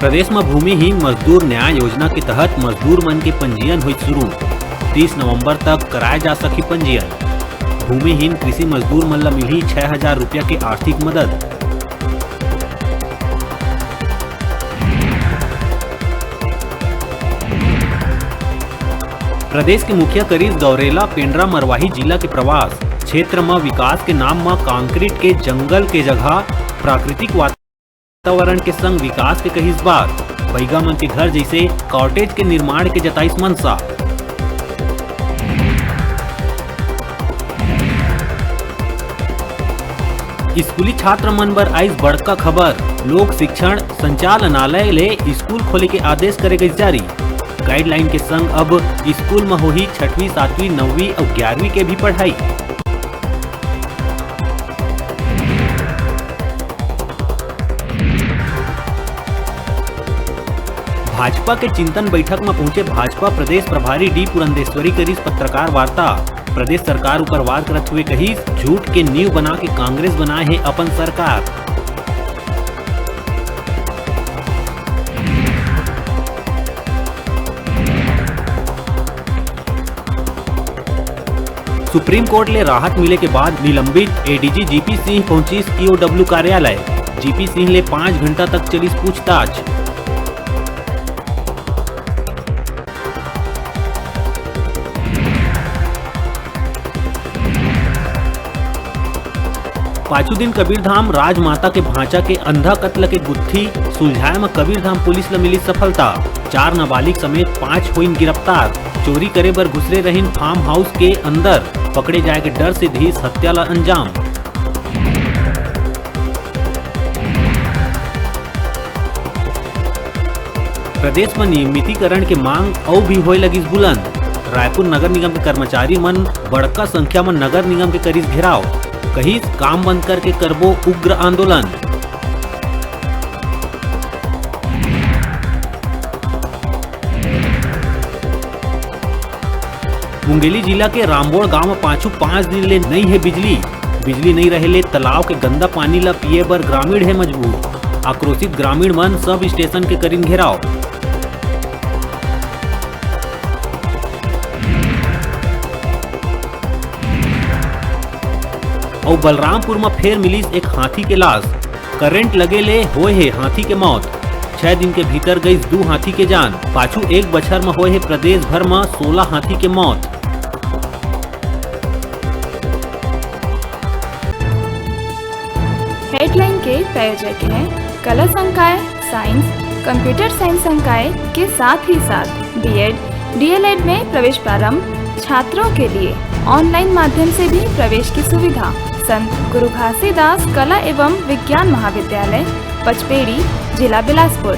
प्रदेश में भूमिहीन मजदूर न्याय योजना के तहत मजदूर मन के पंजीयन हुई शुरू। 30 नवंबर तक कराए जा सकी पंजीयन। भूमिहीन कृषि मजदूर मन ला मिली 6000 रुपया के आर्थिक मदद। प्रदेश के मुखिया करीब दौरेला पेंड्रा मरवाही जिला के प्रवास। क्षेत्र में विकास के नाम में कंक्रीट के जंगल के जगह प्राकृतिक वातावरण के संग विकास के कहिस बात। बैगा मन के घर जैसे कॉटेज के निर्माण के जताइस मनसा। स्कूली छात्र मन बर आइस बड़का खबर। लोक शिक्षण संचालनालय ले स्कूल खोले के आदेश करे गई जारी। गाइडलाइन के संग अब स्कूल में होही 6वीं 7वीं 9वीं और 11वीं के भी पढ़ाई। भाजपा के चिंतन बैठक में पहुंचे भाजपा प्रदेश प्रभारी डी पुरंदेश्वरी करीस पत्रकार वार्ता। प्रदेश सरकार ऊपर वार करते हुए कही झूठ के नींव बना के कांग्रेस बनाए है अपन सरकार। सुप्रीम कोर्ट ले राहत मिले के बाद निलंबित एडीजी जीपी सिंह पहुंची ईओडब्ल्यू कार्यालय। जीपी सिंह ले 5 घंटा तक चली पूछताछ। पांचों दिन कबीरधाम राजमाता के भांचा के अंधा कत्ल के गुत्थी सुलझाए में कबीरधाम पुलिस ला मिली सफलता। 4 नाबालिग समेत 5 हुईन गिरफ्तार। चोरी करे बर घुसरे रहीन फार्म हाउस के अंदर। पकड़े जाए के डर से धीस हत्या ला अंजाम। प्रदेश में नियमितीकरण के मांग और भी होए लगिस बुलंद। रायपुर नगर निगम के कर्मचारी मन बड़का संख्या में नगर निगम के करीस घेराव। कहीं काम बंद करके करबो उग्र आंदोलन। मुंगेली जिला के रामबोड़ गांव में 5 दिन ले नहीं है बिजली। बिजली नहीं रहे ले तालाब के गंदा पानी ला पिए बर ग्रामीण है मजबूर। आक्रोशित ग्रामीण मन सब स्टेशन के करीन घेराव। और बलरामपुर में फिर मिली एक हाथी के लाश। करंट लगे ले होए है हाथी के मौत। 6 दिन के भीतर गई 2 हाथी के जान। पाछू एक बछर में होए है प्रदेश भर में 16 हाथी के मौत। हेडलाइन के प्रायोजक हैं कला संकाय साइंस, कंप्यूटर साइंस संकाय के साथ ही साथ बीएड, डीएलएड में प्रवेश प्रारंभ। छात्रों के लिए ऑनलाइन माध्यम से भी प्रवेश की सुविधा। संत गुरु घासीदास कला एवं विज्ञान महाविद्यालय, पचपेड़ी, जिला बिलासपुर।